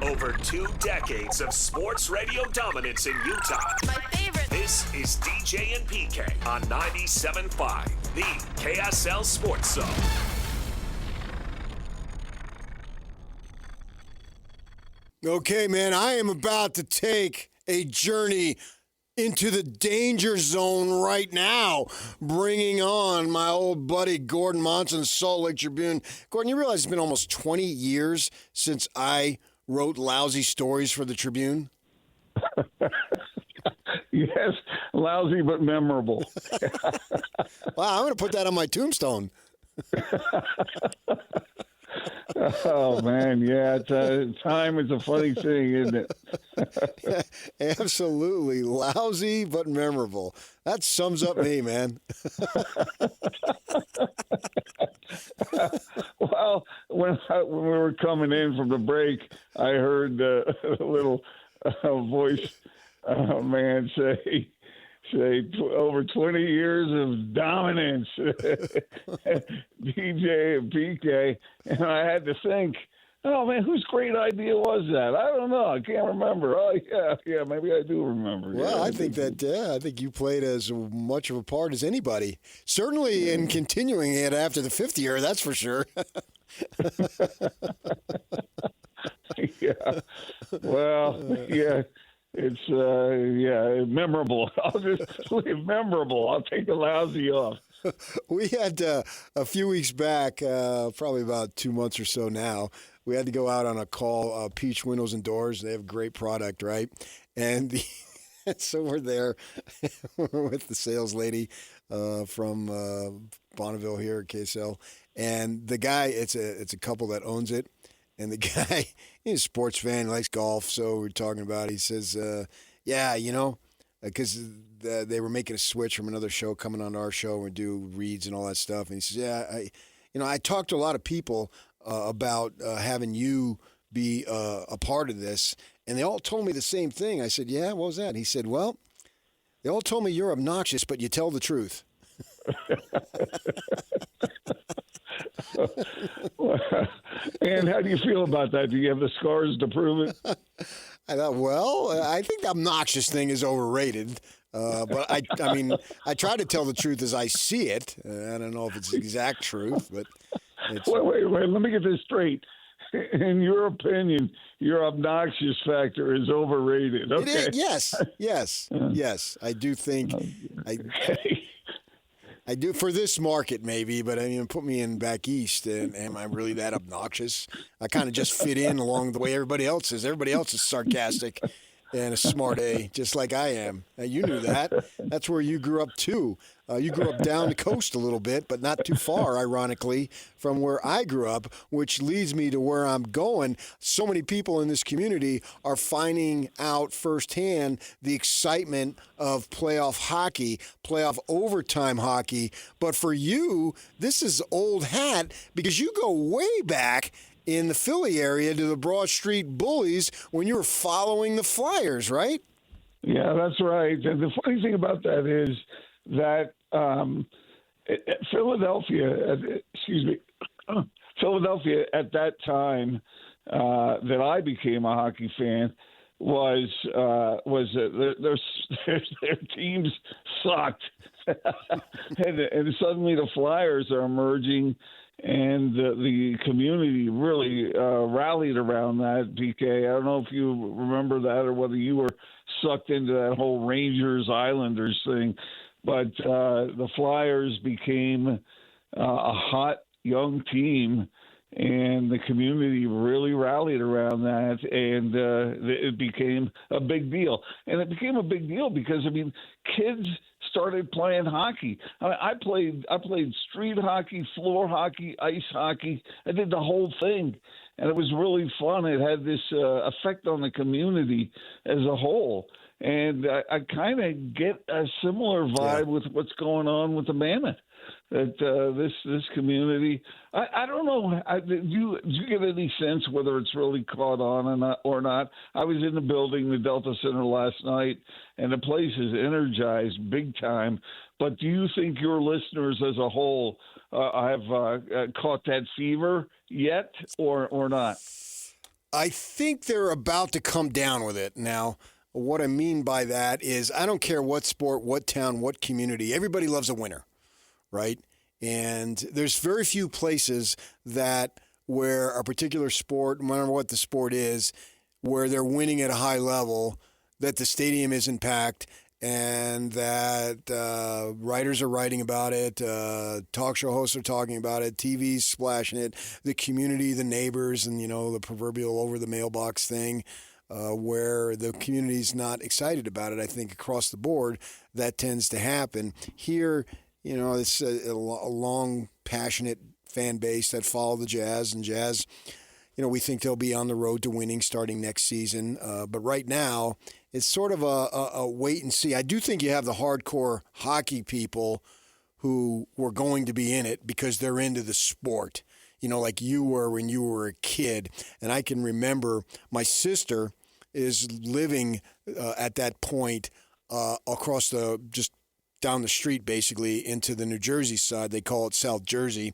Over 2 decades of sports radio dominance in Utah. My favorite. This is DJ and PK on 97.5, the KSL Sports Zone. Okay, man, I am about to take a journey into the danger zone right now, bringing on my old buddy Gordon Monson, Salt Lake Tribune. Gordon, you realize it's been almost 20 years since I wrote lousy stories for the Tribune? Yes, lousy but memorable. Wow, I'm going to put that on my tombstone. Oh, man, yeah, time is a funny thing, isn't it? Absolutely. Lousy but memorable. That sums up me, man. Well, when we were coming in from the break, I heard a little voice man say over 20 years of dominance, DJ and PK, and I had to think, oh man, whose great idea was that? I don't know. I can't remember. Oh yeah, maybe I do remember. Well, yeah, I think you played as much of a part as anybody. Certainly in continuing it after the 5th year, that's for sure. Yeah. Well, yeah. It's memorable. I'll just leave memorable. I'll take the lousy off. We had a few weeks back, probably about 2 months or so now, we had to go out on a call, Peach Windows and Doors. They have a great product, right? And so we're there. We're with the sales lady from Bonneville here at KSL. And the guy, it's a couple that owns it. And the guy, he's a sports fan, he likes golf, so we're talking about it. He says, because they were making a switch from another show coming on our show and do reads and all that stuff. And he says, I talked to a lot of people about having you be a part of this, and they all told me the same thing. I said, yeah, what was that? And he said, well, they all told me you're obnoxious, but you tell the truth. And how do you feel about that? Do you have the scars to prove it? I thought, well, I think the obnoxious thing is overrated. But I mean, I try to tell the truth as I see it. I don't know if it's the exact truth, but it's... Wait. Let me get this straight. In your opinion, your obnoxious factor is overrated. Okay. Yes. I do think I do for this market, maybe, but I mean, put me in back east, and am I really that obnoxious? I kind of just fit in along the way everybody else is. Everybody else is sarcastic and a smart A, just like I am. Now, you knew that. That's where you grew up, too. You grew up down the coast a little bit, but not too far, ironically, from where I grew up, which leads me to where I'm going. So many people in this community are finding out firsthand the excitement of playoff hockey, playoff overtime hockey. But for you, this is old hat because you go way back in the Philly area to the Broad Street Bullies when you were following the Flyers, right? Yeah, that's right. And the funny thing about that is that Philadelphia at that time that I became a hockey fan was their teams sucked, and suddenly the Flyers are emerging. And the community really rallied around that, PK. I don't know if you remember that or whether you were sucked into that whole Rangers Islanders thing, but the Flyers became a hot young team, and the community really rallied around that, and it became a big deal. And it became a big deal because, I mean, kids started playing hockey. I played street hockey, floor hockey, ice hockey. I did the whole thing, and it was really fun. It had this effect on the community as a whole, and I kind of get a similar vibe with what's going on with the Mammoth. That this community, I don't know. Do you get any sense whether it's really caught on or not? I was in the building, the Delta Center, last night, and the place is energized big time. But do you think your listeners as a whole have caught that fever yet, or not? I think they're about to come down with it. Now, what I mean by that is I don't care what sport, what town, what community, everybody loves a winner, right? And there's very few places that where a particular sport, no matter what the sport is, where they're winning at a high level, that the stadium isn't packed and that writers are writing about it, talk show hosts are talking about it, TV's splashing it, the community, the neighbors, and, the proverbial over the mailbox thing, where the community's not excited about it. I think across the board, that tends to happen. Here, it's a long, passionate fan base that follow the Jazz, and Jazz, we think they'll be on the road to winning starting next season. But right now, it's sort of a wait and see. I do think you have the hardcore hockey people who were going to be in it because they're into the sport, like you were when you were a kid. And I can remember my sister is living at that point across just down the street, basically, into the New Jersey side. They call it South Jersey.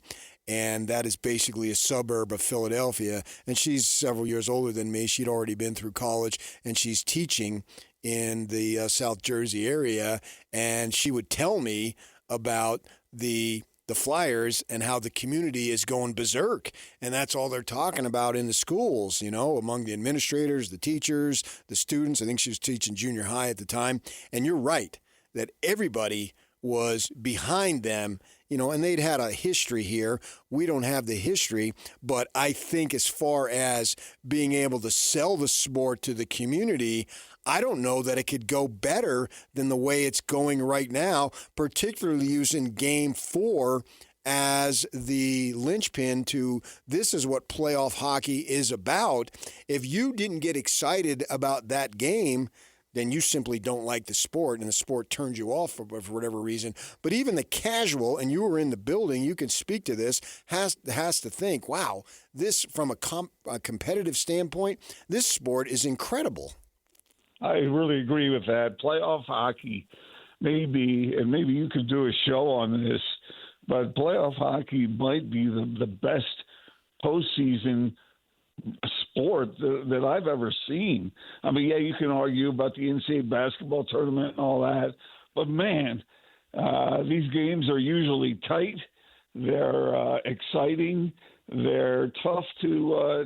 And that is basically a suburb of Philadelphia. And she's several years older than me. She'd already been through college, and she's teaching in the South Jersey area. And she would tell me about the Flyers and how the community is going berserk. And that's all they're talking about in the schools, among the administrators, the teachers, the students. I think she was teaching junior high at the time. And you're right that everybody was behind them, and they'd had a history here. We don't have the history, but I think as far as being able to sell the sport to the community, I don't know that it could go better than the way it's going right now, particularly using Game 4 as the linchpin to this is what playoff hockey is about. If you didn't get excited about that game, then you simply don't like the sport, and the sport turns you off for whatever reason. But even the casual, and you were in the building, you can speak to this, has to think, wow, this from a competitive standpoint, this sport is incredible. I really agree with that. Playoff hockey, maybe, and maybe you could do a show on this, but playoff hockey might be the best postseason sport that I've ever seen. I mean, yeah, you can argue about the NCAA basketball tournament and all that, but man, these games are usually tight. They're exciting. They're tough to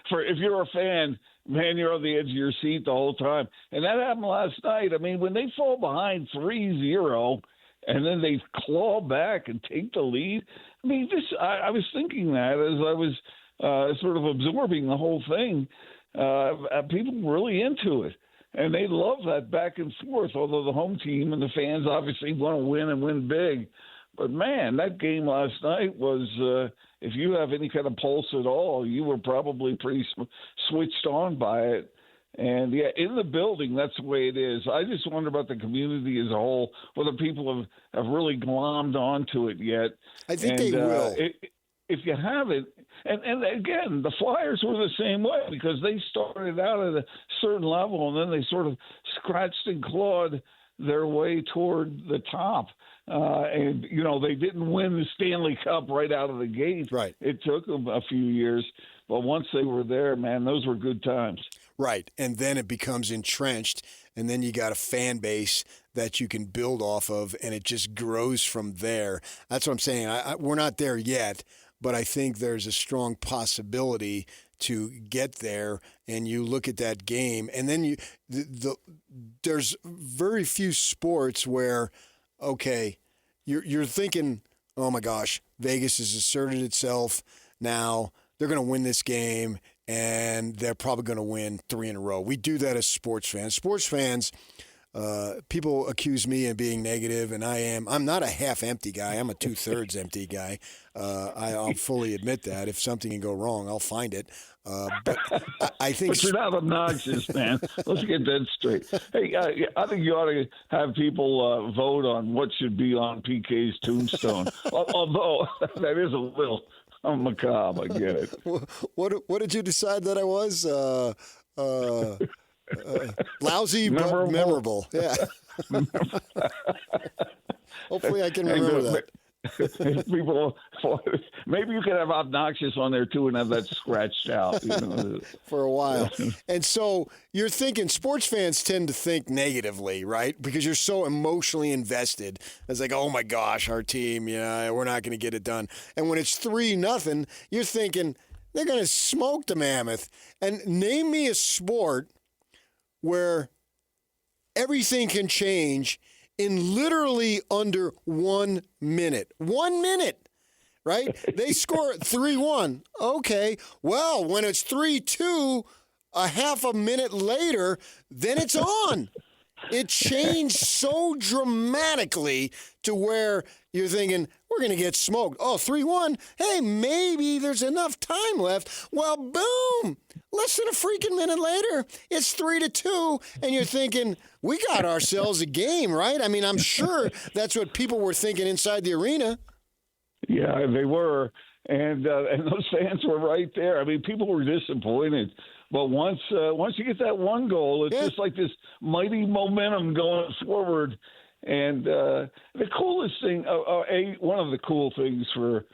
for if you're a fan, man, you're on the edge of your seat the whole time. And that happened last night. I mean, when they fall behind 3-0 and then they claw back and take the lead, I mean, I was thinking that as I was sort of absorbing the whole thing. People were really into it, and they love that back and forth, although the home team and the fans obviously want to win and win big. But, man, that game last night was, if you have any kind of pulse at all, you were probably pretty switched on by it. And, yeah, in the building, that's the way it is. I just wonder about the community as a whole, whether people have really glommed onto it yet. I think they will. If you haven't, and again, the Flyers were the same way because they started out at a certain level and then they sort of scratched and clawed their way toward the top. And, they didn't win the Stanley Cup right out of the gate. Right. It took them a few years. But once they were there, man, those were good times. Right. And then it becomes entrenched, and then you got a fan base that you can build off of, and it just grows from there. That's what I'm saying. We're not there yet, but I think there's a strong possibility to get there. And you look at that game, and then there's very few sports where, okay, you're thinking, oh my gosh, Vegas has asserted itself. Now they're going to win this game, and they're probably going to win 3 in a row. We do that as sports fans. Sports fans, people accuse me of being negative, and I'm not a half-empty guy. I'm a 2/3 empty guy. I'll fully admit that. If something can go wrong, I'll find it. But I think... But you're not obnoxious, man. Let's get that straight. Hey, I think you ought to have people vote on what should be on PK's tombstone. Although that is a little macabre, I get it. What did you decide that I was? Lousy but memorable. Yeah. Hopefully I can remember that. if people, maybe you could have obnoxious on there too and have that scratched out. For a while. And so you're thinking sports fans tend to think negatively, right? Because you're so emotionally invested. It's like, oh my gosh, our team, we're not going to get it done. And when it's 3-0, you're thinking they're going to smoke the Mammoth. And name me a sport where everything can change in literally under 1 minute. 1 minute, right? They score 3-1. Okay. Well, when it's 3-2, a half a minute later, then it's on. It changed so dramatically to where you're thinking, we're going to get smoked. Oh, 3-1. Hey, maybe there's enough time left. Well, boom. Less than a freaking minute later, it's 3-2. And you're thinking, we got ourselves a game, right? I mean, I'm sure that's what people were thinking inside the arena. Yeah, they were. And those fans were right there. I mean, people were disappointed. But once you get that one goal, it's just like this mighty momentum going forward. And the coolest thing, one of the cool things for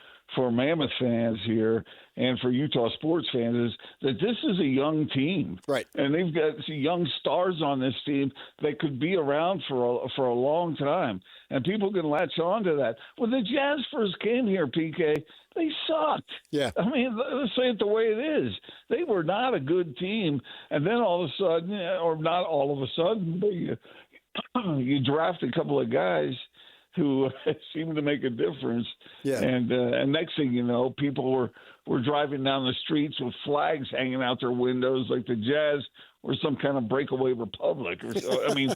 Mammoth fans here and for Utah sports fans is that this is a young team. Right. And they've got some young stars on this team that could be around for a long time. And people can latch on to that. When the Jazz first came here, PK, they sucked. Yeah. I mean, let's say it the way it is. They were not a good team. And then all of a sudden, or not all of a sudden, but you draft a couple of guys who seemed to make a difference. Yeah. And next thing you know, people were driving down the streets with flags hanging out their windows like the Jazz were some kind of breakaway republic or so. I mean,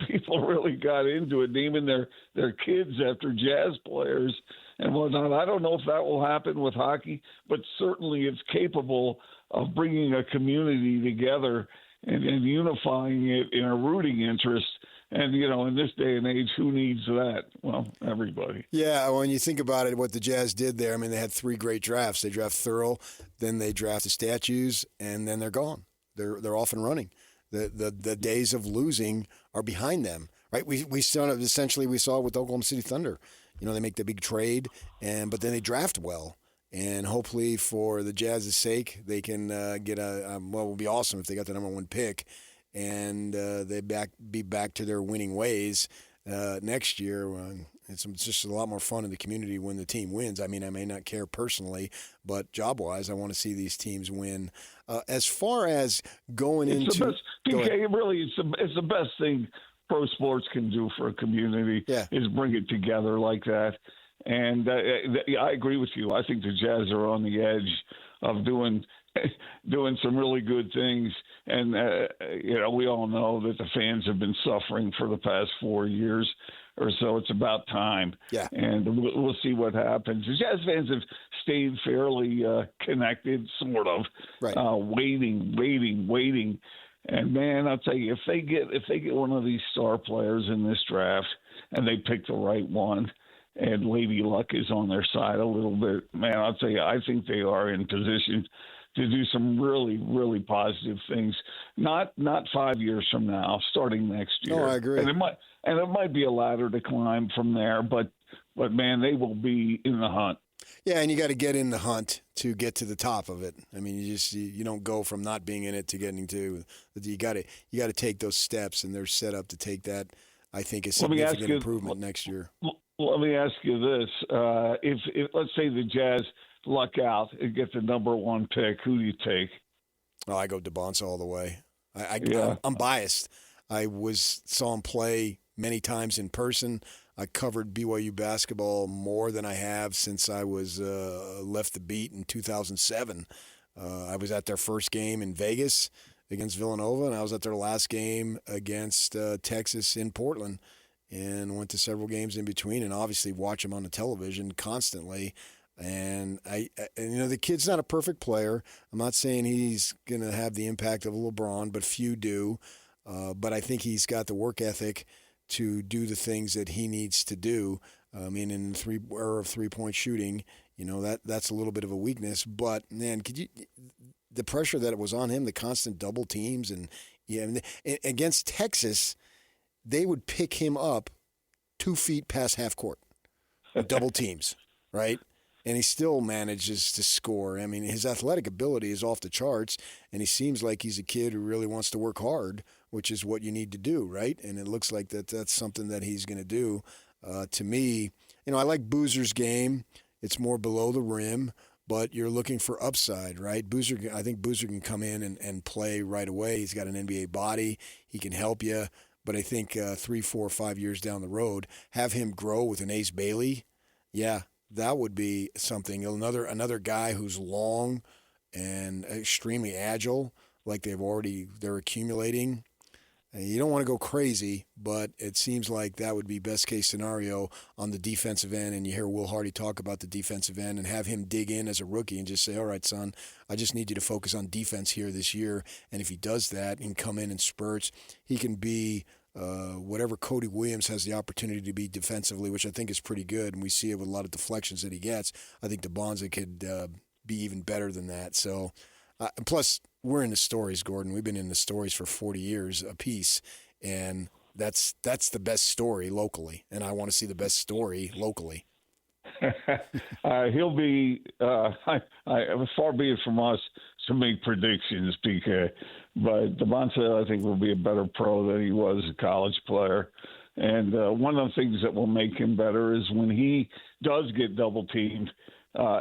people really got into it, naming their kids after Jazz players and whatnot. I don't know if that will happen with hockey, but certainly it's capable of bringing a community together and unifying it in a rooting interest. And, in this day and age, who needs that? Well, everybody. Yeah, when you think about it, what the Jazz did there, I mean, they had 3 great drafts. They draft Thurl, then they draft the statues, and then they're gone. They're off and running. The days of losing are behind them, right? We saw it essentially. We saw it with Oklahoma City Thunder. They make the big trade, but then they draft well. And hopefully for the Jazz's sake, they can get it would be awesome if they got the number 1 pick. And they be back to their winning ways next year. It's just a lot more fun in the community when the team wins. I mean, I may not care personally, but job-wise, I want to see these teams win. As far as going it's into the best, PK, really, it's the best thing pro sports can do for a community is bring it together like that. And I agree with you. I think the Jazz are on the edge of doing some really good things. And, we all know that the fans have been suffering for the past 4 years or so. It's about time. Yeah. And we'll see what happens. The Jazz fans have stayed fairly connected, sort of, right. Waiting. And, man, I'll tell you, if they get one of these star players in this draft and they pick the right one, and Lady Luck is on their side a little bit, man, I'll tell you, I think they are in position to do some really, really positive things. Not 5 years from now, starting next year. Oh, I agree. And it might be a ladder to climb from there, but man, they will be in the hunt. Yeah, and you got to get in the hunt to get to the top of it. I mean, you don't go from not being in it to getting to. You got to take those steps, and they're set up to take that. I think a significant improvement next year. Let me ask you this: if let's say the Jazz luck out and get the number 1 pick, who do you take? Oh, I go DeBonsa all the way. I'm biased. I saw him play many times in person. I covered BYU basketball more than I have since I was left the beat in 2007. I was at their first game in Vegas against Villanova, and I was at their last game against Texas in Portland, and went to several games in between, and obviously watch him on the television constantly. And the kid's not a perfect player. I'm not saying he's going to have the impact of LeBron, but few do. But I think he's got the work ethic to do the things that he needs to do. I mean, in three-point shooting, that's a little bit of a weakness. But man, the pressure that it was on him, the constant double teams, and against Texas, they would pick him up 2 feet past half court. double teams, right? And he still manages to score. I mean, his athletic ability is off the charts, and he seems like he's a kid who really wants to work hard, which is what you need to do, right? And it looks like that's something that he's going to do. To me, I like Boozer's game. It's more below the rim, but you're looking for upside, right? I think Boozer can come in and play right away. He's got an NBA body. He can help you. But I think 3, 4, 5 years down the road, have him grow with an Ace Bailey. Yeah, that would be something. Another guy who's long and extremely agile, like they're accumulating. You don't want to go crazy, but it seems like that would be best case scenario on the defensive end. And you hear Will Hardy talk about the defensive end and have him dig in as a rookie and just say, all right, son, I just need you to focus on defense here this year. And if he does that and come in spurts, he can be whatever Cody Williams has the opportunity to be defensively, which I think is pretty good. And we see it with a lot of deflections that he gets. I think DeBonza could be even better than that. So, plus, we're in the stories, Gordon. We've been in the stories for 40 years apiece, and that's the best story locally, and I want to see the best story locally. He'll be far be it from us to make predictions, PK, but DeMonte, I think, will be a better pro than he was a college player. And one of the things that will make him better is when he does get double teamed,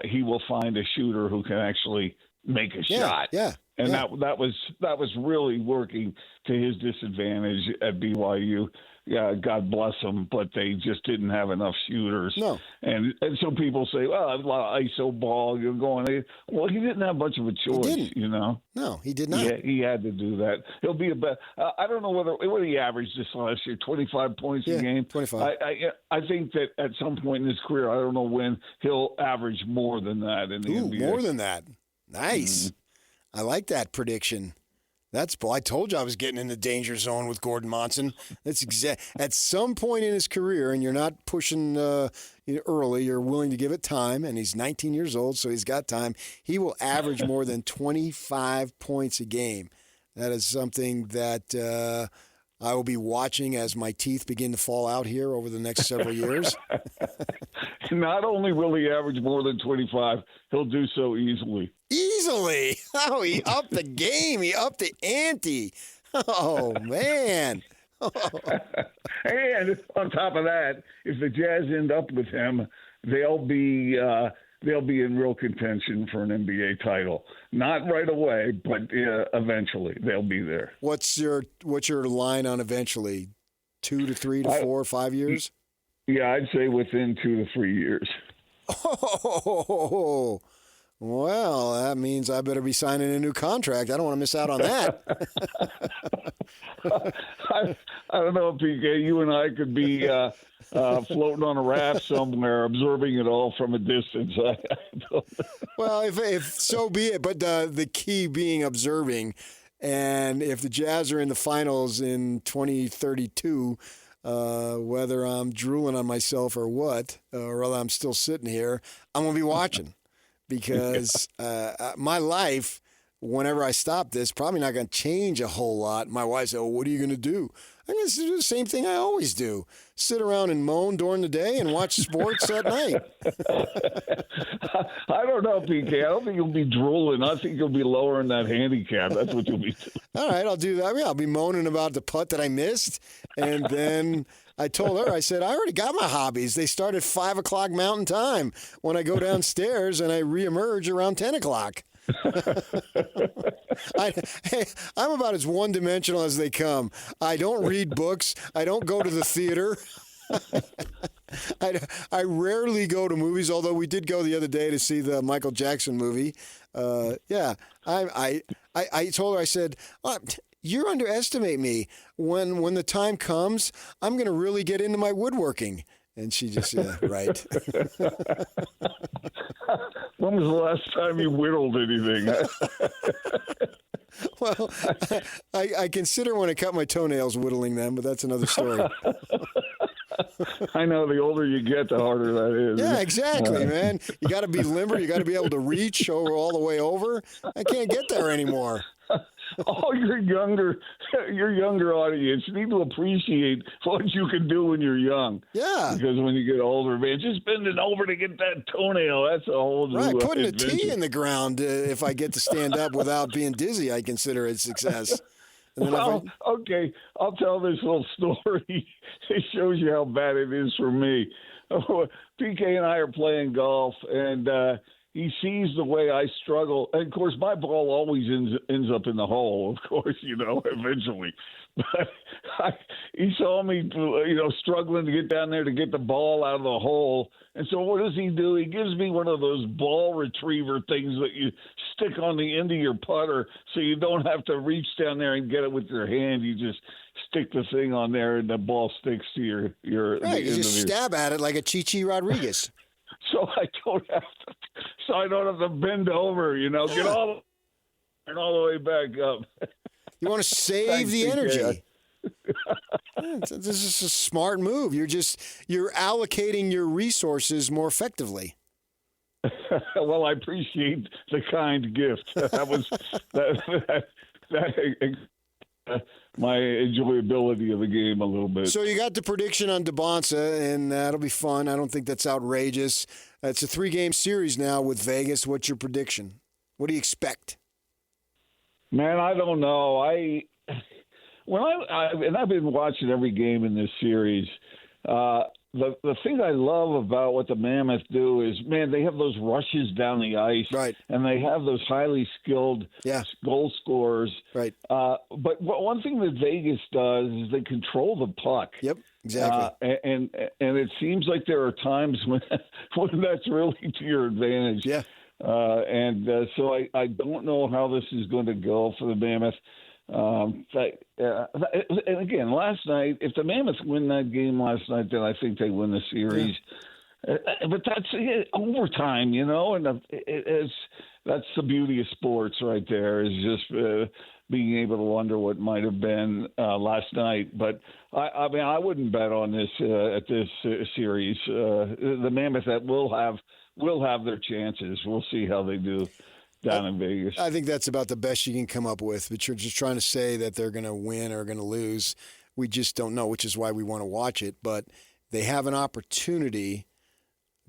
he will find a shooter who can actually make a shot. Yeah. And that was really working to his disadvantage at BYU. Yeah, God bless them, but they just didn't have enough shooters. No. And so people say, well, a lot of ISO ball, you're going. Well, he didn't have much of a choice, No, he did not. He had to do that. He'll be a better. I don't know what he averaged this last year, 25 points a game. 25. I think that at some point in his career, I don't know when, he'll average more than that in the NBA. More than that. Nice. Mm-hmm. I like that prediction. I told you I was getting in the danger zone with Gordon Monson. That's at some point in his career, and you're not pushing early. You're willing to give it time, and he's 19 years old, so he's got time. He will average more than 25 points a game. That is something that I will be watching as my teeth begin to fall out here over the next several years. Not only will he average more than 25, he'll do so easily. Easily? Oh, he upped the game. He upped the ante. Oh, man. And on top of that, if the Jazz end up with him, they'll be in real contention for an NBA title. Not right away, but eventually they'll be there. What's your line on eventually? 2 to 3 to 4 or 5 years? Yeah, I'd say within 2 to 3 years. Oh, well, that means I better be signing a new contract. I don't want to miss out on that. I don't know, PK. You and I could be floating on a raft somewhere, observing it all from a distance. Well, if so be it. But the key being observing, and if the Jazz are in the finals in 2032, whether I'm drooling on myself or what, or whether I'm still sitting here, I'm gonna be watching. Because my life, whenever I stop this, probably not going to change a whole lot. My wife said, what are you going to do? I'm going to do the same thing I always do. Sit around and moan during the day and watch sports at night. I don't know, PK. I don't think you'll be drooling. I think you'll be lowering that handicap. That's what you'll be doing. All right, I'll do that. I'll be moaning about the putt that I missed. And then I told her, I said, I already got my hobbies. They start at 5 o'clock Mountain Time when I go downstairs and I reemerge around 10 o'clock. I'm about as one-dimensional as they come. I don't read books. I don't go to the theater. I rarely go to movies, although we did go the other day to see the Michael Jackson movie. I told her, I said, you underestimate me. When the time comes, I'm going to really get into my woodworking. And she just said, right. When was the last time you whittled anything? Well, I consider when I cut my toenails whittling them, but that's another story. I know the older you get, the harder that is. Yeah, exactly, man. You got to be limber. You got to be able to reach all the way over. I can't get there anymore. all your younger audience need to appreciate what you can do when you're young. Yeah. Because when you get older, man, just bending over to get that toenail, that's a whole new Right, putting adventure. a tee in the ground, if I get to stand up without being dizzy, I consider it success. And then Well, okay, I'll tell this little story. It shows you how bad it is for me. PK and I are playing golf, and he sees the way I struggle. And, of course, my ball always ends up in the hole, of course, eventually. But he saw me, struggling to get down there to get the ball out of the hole. And so what does he do? He gives me one of those ball retriever things that you stick on the end of your putter so you don't have to reach down there and get it with your hand. You just stick the thing on there and the ball sticks to your right, you just stab at it like a Chi Rodriguez. So I don't have to bend over, get all the way back up. You want to save the energy. This is a smart move. You're allocating your resources more effectively. Well, I appreciate the kind gift. That was my enjoyability of the game a little bit. So you got the prediction on DeBonsa, and that'll be fun. I don't think that's outrageous. It's a 3-game series now with Vegas. What's your prediction? What do you expect? Man, I don't know. I've been watching every game in this series. The thing I love about what the Mammoth do is, man, they have those rushes down the ice, right? And they have those highly skilled goal scorers, right? But one thing that Vegas does is they control the puck. Yep, exactly. And it seems like there are times when that's really to your advantage. Yeah. So I don't know how this is going to go for the Mammoth. And again, last night, if the Mammoths win that game last night, then I think they win the series. Yeah. But that's overtime, and that's the beauty of sports right there, is just being able to wonder what might have been last night. But I mean, I wouldn't bet on this at this series. The Mammoth that will have their chances. We'll see how they do down in Vegas. I think that's about the best you can come up with, but you're just trying to say that they're going to win or going to lose. We just don't know, which is why we want to watch it. But they have an opportunity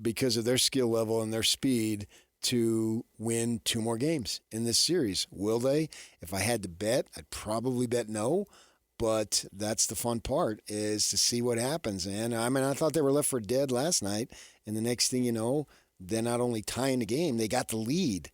because of their skill level and their speed to win 2 more games in this series. Will they? If I had to bet, I'd probably bet no. But that's the fun part, is to see what happens. And I mean, I thought they were left for dead last night. And the next thing you know, they're not only tying the game, they got the lead.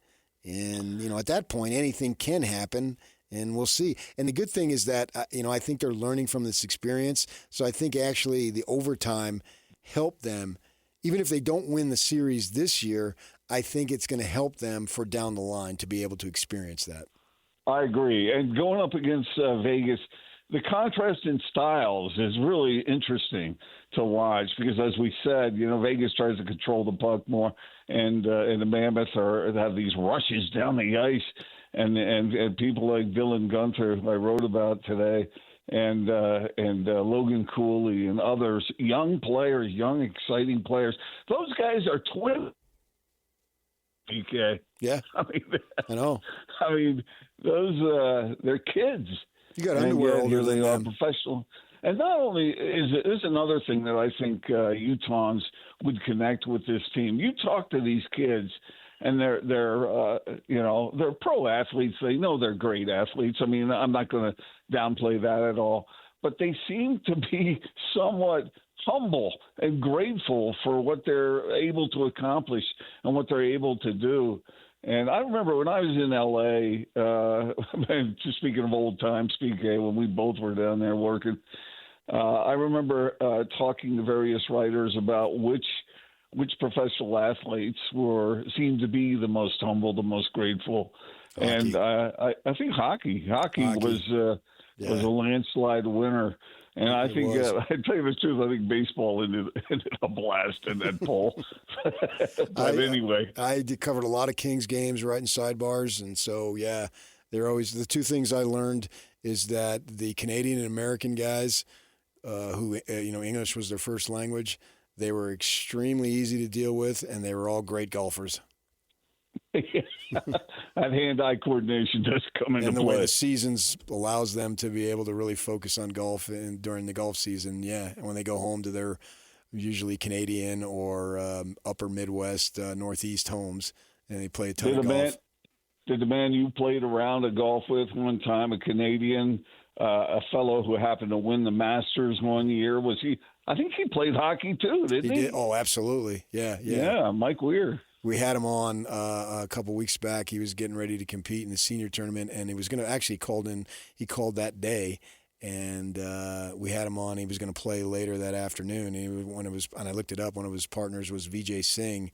And, at that point, anything can happen, and we'll see. And the good thing is that, I think they're learning from this experience. So I think actually the overtime helped them. Even if they don't win the series this year, I think it's going to help them for down the line to be able to experience that. I agree. And going up against Vegas, the contrast in styles is really interesting to watch because, as we said, Vegas tries to control the puck more, and the Mammoth have these rushes down the ice, and people like Dylan Gunther I wrote about today, and Logan Cooley and others, young players, young exciting players. Those guys are twins. PK. Yeah, I know. I mean, those they're kids. You got underwear older than they are them. professional. And not only is it, this is another thing that I think Utahns would connect with this team. You talk to these kids, and they're pro athletes. They know they're great athletes. I mean, I'm not going to downplay that at all. But they seem to be somewhat humble and grateful for what they're able to accomplish and what they're able to do. And I remember when I was in L.A., just speaking of old times, when we both were down there working, I remember talking to various writers about which professional athletes seemed to be the most humble, the most grateful. Hockey. And I think hockey was a landslide winner. And I think, I tell you the truth, I think baseball ended a blast in that poll. But anyway. I covered a lot of Kings games writing sidebars. And so, yeah, they're always the 2 things I learned is that the Canadian and American guys who, English was their first language, they were extremely easy to deal with, and they were all great golfers. that hand-eye coordination does come into And the play. way the seasons allows them to be able to really focus on golf and during the golf season, yeah. And when they go home to their usually Canadian or upper Midwest, Northeast homes, and they play a ton of golf. Did the man you played around a golf with one time, a Canadian, a fellow who happened to win the Masters one year, was he? I think he played hockey too, didn't he? Did. Oh, absolutely. Yeah. Yeah, Mike Weir. We had him on a couple weeks back. He was getting ready to compete in the senior tournament, and he was going to actually He called that day, and we had him on. He was going to play later that afternoon. And I looked it up. One of his partners was Vijay Singh,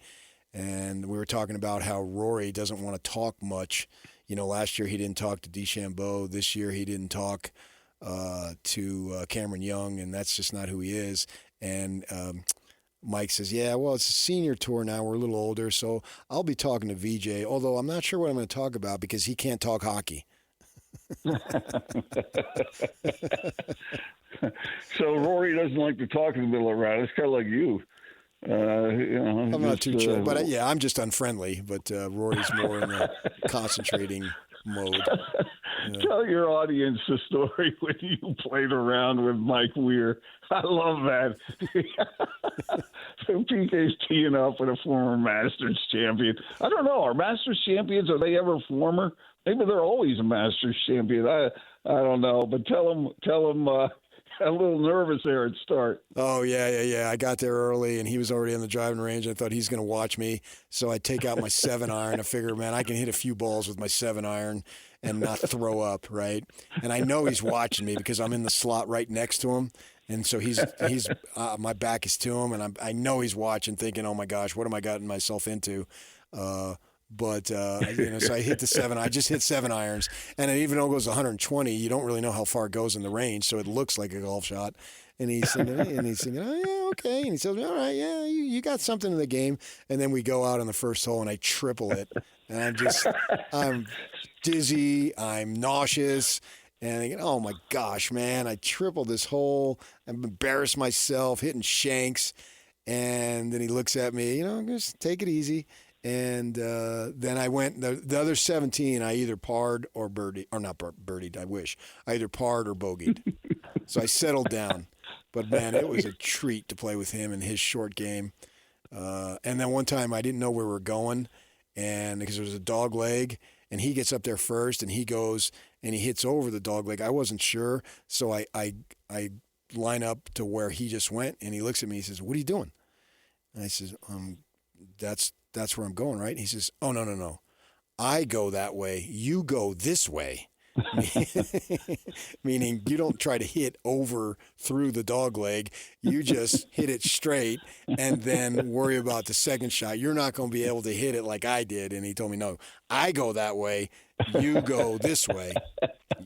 and we were talking about how Rory doesn't want to talk much. You know, last year he didn't talk to DeChambeau. This year he didn't talk to Cameron Young, and that's just not who he is. And Mike says, yeah, well, it's a senior tour now. We're a little older, so I'll be talking to VJ, although I'm not sure what I'm going to talk about because he can't talk hockey. So Rory doesn't like to talk in the middle of the round. It's kind of like you. I'm not too sure, but I'm just unfriendly. But Rory's more in the concentrating mode. Tell your audience the story when you played around with Mike Weir. I love that. So PK's teeing up with a former Masters champion. I don't know. Are Masters champions? Are they ever former? Maybe they're always a Masters champion. I don't know. But tell them. A little nervous there at start. Oh, yeah. I got there early, and he was already on the driving range. I thought he's going to watch me, so I take out my 7-iron. I figure, man, I can hit a few balls with my 7-iron and not throw up, right? And I know he's watching me because I'm in the slot right next to him, and so he's my back is to him, and I know he's watching, thinking, oh my gosh, what am I gotten myself into? But so I hit the 7. I just hit 7 irons, and even though it goes 120, you don't really know how far it goes in the range, so it looks like a golf shot. And he's thinking, oh yeah, okay. And he says, all right, yeah, you got something in the game. And then we go out on the first hole, and I triple it, and I'm dizzy, I'm nauseous, and I'm thinking, oh my gosh, man, I tripled this hole. I've embarrassed myself, hitting shanks, and then he looks at me, just take it easy. And then I went the other 17. I either parred or birdied, or not birdied. I wish I either parred or bogeyed. So I settled down. But man, it was a treat to play with him in his short game. And then one time I didn't know where we were going, and because there was a dog leg, and he gets up there first, and he goes and he hits over the dog leg. I wasn't sure, so I line up to where he just went, and he looks at me. He says, "What are you doing?" And I says, That's where I'm going, right? And he says, oh, no. I go that way. You go this way. Meaning you don't try to hit over through the dog leg. You just hit it straight and then worry about the second shot. You're not going to be able to hit it like I did. And he told me, no, I go that way. You go this way.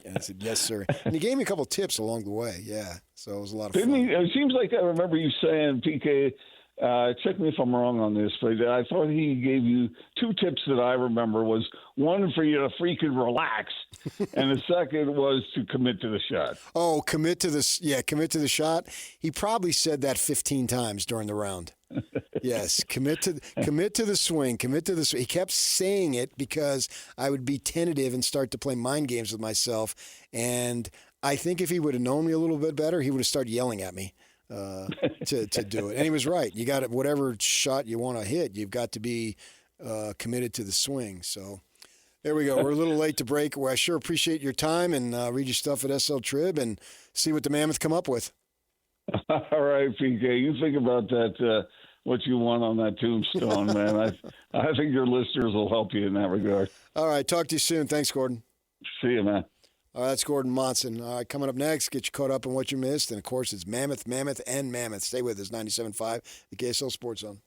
And I said, yes, sir. And he gave me a couple tips along the way. Yeah. So it was a lot of fun. It seems like I remember you saying, PK, check me if I'm wrong on this, but I thought he gave you 2 tips that I remember. Was one for you to freaking relax, and the second was to commit to the shot. Oh, commit to the shot. He probably said that 15 times during the round. Yes, commit to the swing. He kept saying it because I would be tentative and start to play mind games with myself. And I think if he would have known me a little bit better, he would have started yelling at me. To do it. And he was right. You got to, whatever shot you want to hit, you've got to be committed to the swing. So there we go. We're a little late to break. Well, I sure appreciate your time, and read your stuff at SL Trib and see what the Mammoth come up with. All right, PK. You think about that, what you want on that tombstone, man. I think your listeners will help you in that regard. All right. Talk to you soon. Thanks, Gordon. See you, man. All right, that's Gordon Monson. All right, coming up next, get you caught up on what you missed. And, of course, it's Mammoth, and Mammoth. Stay with us, 97.5, the KSL Sports Zone.